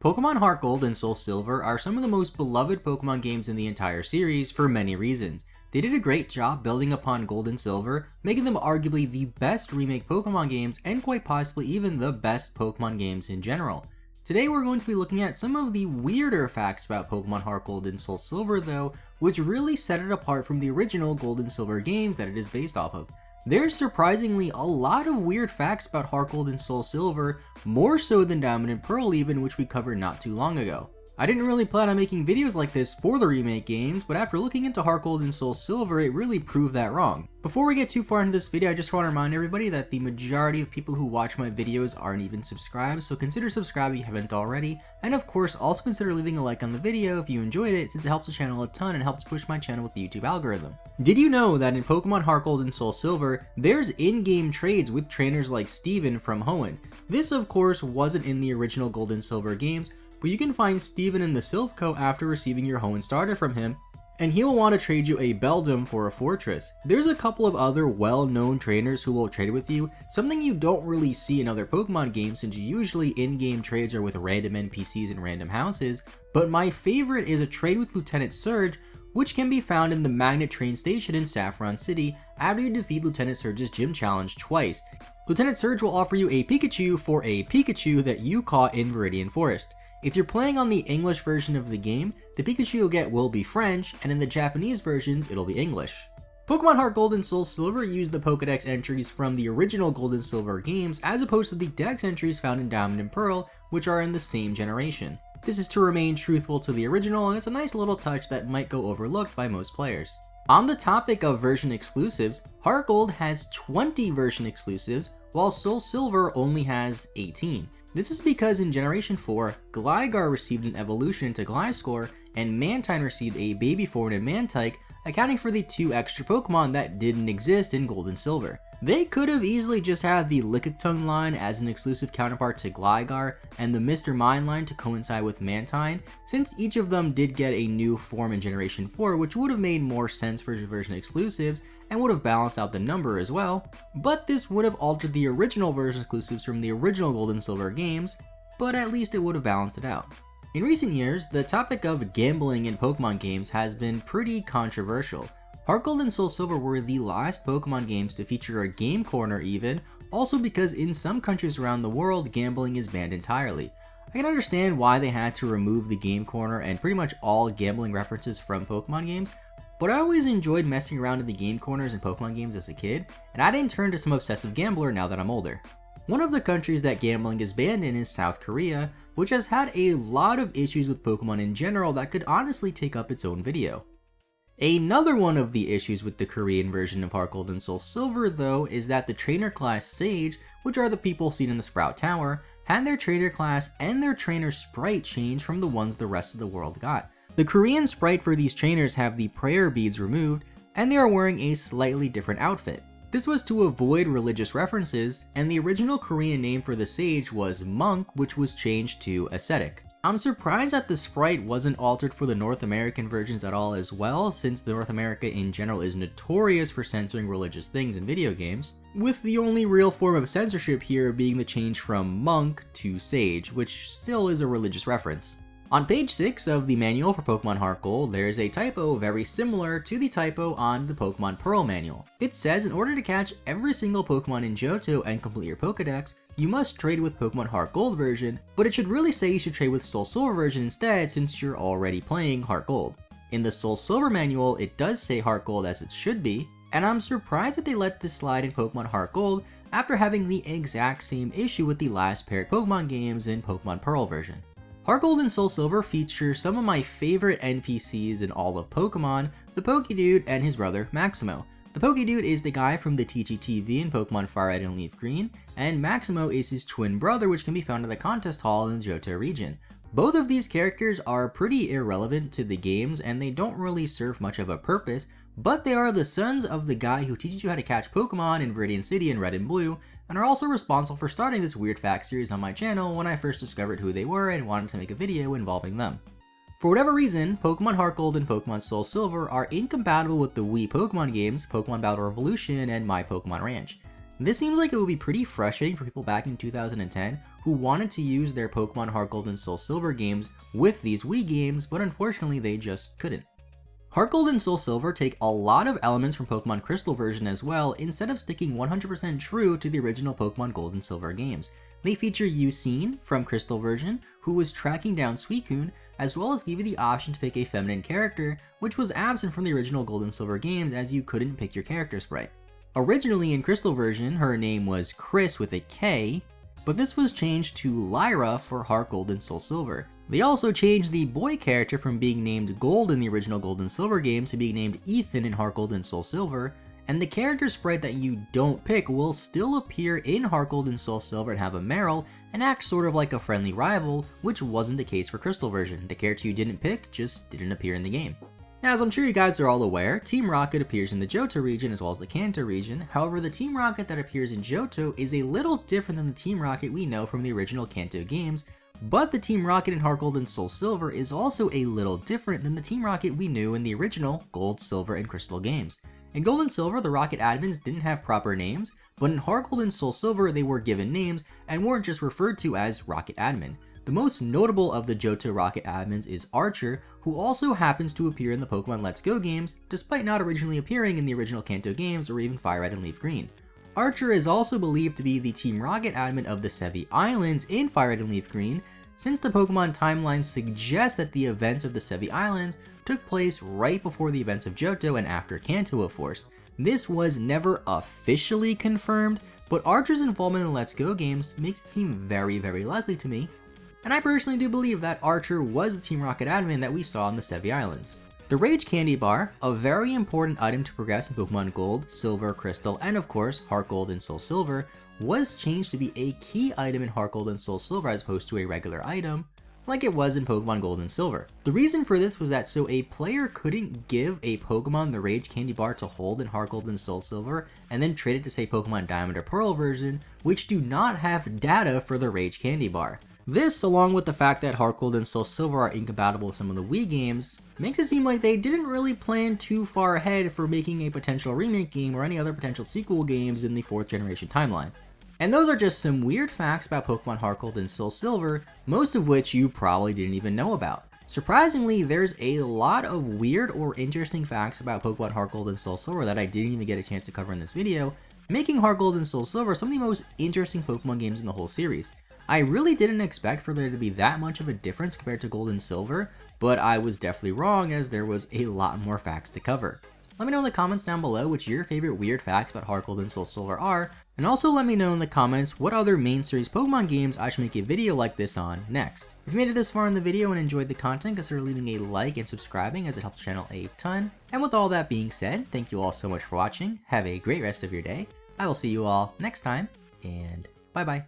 Pokemon Heart Gold and Soul Silver are some of the most beloved Pokemon games in the entire series for many reasons. They did a great job building upon Gold and Silver, making them arguably the best remake Pokemon games and quite possibly even the best Pokemon games in general. Today we're going to be looking at some of the weirder facts about Pokemon Heart Gold and Soul Silver though, which really set it apart from the original Gold and Silver games that it is based off of. There's surprisingly a lot of weird facts about Heart Gold and Soul Silver, more so than Diamond and Pearl even, which we covered not too long ago. I didn't really plan on making videos like this for the remake games, but after looking into Heart Gold and Soul Silver, it really proved that wrong. Before we get too far into this video, I just want to remind everybody that the majority of people who watch my videos aren't even subscribed, so consider subscribing if you haven't already, and of course also consider leaving a like on the video if you enjoyed it, since it helps the channel a ton and helps push my channel with the YouTube algorithm. Did you know that in Pokemon Heart Gold and Soul Silver, there's in-game trades with trainers like Steven from Hoenn? This of course wasn't in the original Gold and Silver games, but you can find Steven in the Silph after receiving your Hoenn starter from him, and he will want to trade you a Beldum for a Fortress. There's a couple of other well-known trainers who will trade with you, something you don't really see in other Pokemon games since usually in-game trades are with random NPCs and random houses, but my favorite is a trade with Lieutenant Surge, which can be found in the Magnet train station in Saffron City after you defeat Lieutenant Surge's gym challenge twice. Lieutenant Surge will offer you a Pikachu for a Pikachu that you caught in Viridian Forest. If you're playing on the English version of the game, the Pikachu you'll get will be French, and in the Japanese versions, it'll be English. Pokemon Heart Gold and Soul Silver use the Pokedex entries from the original Gold and Silver games, as opposed to the Dex entries found in Diamond and Pearl, which are in the same generation. This is to remain truthful to the original, and it's a nice little touch that might go overlooked by most players. On the topic of version exclusives, Heart Gold has 20 version exclusives, while Soul Silver only has 18. This is because in Generation 4, Gligar received an evolution into Gliscor, and Mantine received a baby form in Mantike, accounting for the 2 extra Pokemon that didn't exist in Gold and Silver. They could have easily just had the Lickitung line as an exclusive counterpart to Gligar, and the Mr. Mime line to coincide with Mantine, since each of them did get a new form in Generation 4, which would have made more sense for version exclusives, and would have balanced out the number as well, but this would have altered the original version exclusives from the original Gold and Silver games, but at least it would have balanced it out. In recent years, the topic of gambling in Pokemon games has been pretty controversial. Heart Gold and Soul Silver were the last Pokemon games to feature a game corner even, also because in some countries around the world, gambling is banned entirely. I can understand why they had to remove the game corner and pretty much all gambling references from Pokemon games, but I always enjoyed messing around in the game corners in Pokemon games as a kid, and I didn't turn to some obsessive gambler now that I'm older. One of the countries that gambling is banned in is South Korea, which has had a lot of issues with Pokemon in general that could honestly take up its own video. Another one of the issues with the Korean version of Heart Gold and Soul Silver though is that the trainer class Sage, which are the people seen in the Sprout Tower, had their trainer class and their trainer sprite change from the ones the rest of the world got. The Korean sprite for these trainers have the prayer beads removed, and they are wearing a slightly different outfit. This was to avoid religious references, and the original Korean name for the Sage was Monk, which was changed to Ascetic. I'm surprised that the sprite wasn't altered for the North American versions at all as well, since North America in general is notorious for censoring religious things in video games, with the only real form of censorship here being the change from Monk to Sage, which still is a religious reference. On page 6 of the manual for Pokemon Heart Gold, there is a typo very similar to the typo on the Pokemon Pearl manual. It says in order to catch every single Pokemon in Johto and complete your Pokedex, you must trade with Pokemon Heart Gold version, but it should really say you should trade with Soul Silver version instead since you're already playing Heart Gold. In the Soul Silver manual, it does say Heart Gold as it should be, and I'm surprised that they let this slide in Pokemon Heart Gold after having the exact same issue with the last paired Pokemon games in Pokemon Pearl version. Heart Gold and Soul Silver feature some of my favorite NPCs in all of Pokemon, the Pokédude and his brother Maximo. The Pokédude is the guy from the TGTV in Pokemon Fire Red and Leaf Green, and Maximo is his twin brother which can be found in the contest hall in the Johto region. Both of these characters are pretty irrelevant to the games and they don't really serve much of a purpose, but they are the sons of the guy who teaches you how to catch Pokemon in Viridian City in Red and Blue, and are also responsible for starting this weird fact series on my channel when I first discovered who they were and wanted to make a video involving them. For whatever reason, Pokemon Heart Gold and Pokemon Soul Silver are incompatible with the Wii Pokemon games, Pokemon Battle Revolution and My Pokemon Ranch. This seems like it would be pretty frustrating for people back in 2010 who wanted to use their Pokemon Heart Gold and Soul Silver games with these Wii games, but unfortunately they just couldn't. Heart Gold and Soul Silver take a lot of elements from Pokemon Crystal version as well, instead of sticking 100% true to the original Pokemon Gold and Silver games. They feature Yucine from Crystal version, who was tracking down Suicune, as well as give you the option to pick a feminine character, which was absent from the original Gold and Silver games as you couldn't pick your character sprite. Originally in Crystal version, her name was Chris with a K, but this was changed to Lyra for Heart Gold and Soul Silver. They also changed the boy character from being named Gold in the original Gold and Silver games to being named Ethan in Heart Gold and Soul Silver, and the character sprite that you don't pick will still appear in Heart Gold and Soul Silver and have a Meryl, and act sort of like a friendly rival, which wasn't the case for Crystal version. The character you didn't pick just didn't appear in the game. Now, as I'm sure you guys are all aware, Team Rocket appears in the Johto region as well as the Kanto region. However, the Team Rocket that appears in Johto is a little different than the Team Rocket we know from the original Kanto games, but the Team Rocket in Heart Gold and Soul Silver is also a little different than the Team Rocket we knew in the original Gold, Silver, and Crystal games. In Gold and Silver, the Rocket admins didn't have proper names, but in Heart Gold and Soul Silver they were given names and weren't just referred to as Rocket Admin. The most notable of the Johto Rocket admins is Archer, who also happens to appear in the Pokemon Let's Go games, despite not originally appearing in the original Kanto games or even Fire Red and Leaf Green. Archer is also believed to be the Team Rocket admin of the Sevi Islands in Fire Red and Leaf Green, since the Pokemon timeline suggests that the events of the Sevi Islands took place right before the events of Johto and after Kanto, of course. This was never officially confirmed, but Archer's involvement in the Let's Go games makes it seem very likely to me, and I personally do believe that Archer was the Team Rocket admin that we saw in the Sevi Islands. The Rage Candy Bar, a very important item to progress in Pokemon Gold, Silver, Crystal, and of course Heart Gold and Soul Silver, was changed to be a key item in Heart Gold and Soul Silver as opposed to a regular item, like it was in Pokemon Gold and Silver. The reason for this was that so a player couldn't give a Pokemon the Rage Candy Bar to hold in Heart Gold and Soul Silver, and then trade it to say Pokemon Diamond or Pearl version, which do not have data for the Rage Candy Bar. This, along with the fact that Heart Gold and Soul Silver are incompatible with some of the Wii games, makes it seem like they didn't really plan too far ahead for making a potential remake game or any other potential sequel games in the 4th generation timeline. And those are just some weird facts about Pokemon Heart Gold and Soul Silver, most of which you probably didn't even know about. Surprisingly, there's a lot of weird or interesting facts about Pokemon Heart Gold and Soul Silver that I didn't even get a chance to cover in this video, making Heart Gold and Soul Silver some of the most interesting Pokemon games in the whole series. I really didn't expect for there to be that much of a difference compared to Gold and Silver, but I was definitely wrong as there was a lot more facts to cover. Let me know in the comments down below which your favorite weird facts about Heart Gold and Soul Silver are, and also let me know in the comments what other main series Pokemon games I should make a video like this on next. If you made it this far in the video and enjoyed the content, consider leaving a like and subscribing as it helps the channel a ton. And with all that being said, thank you all so much for watching, have a great rest of your day, I will see you all next time, and bye bye.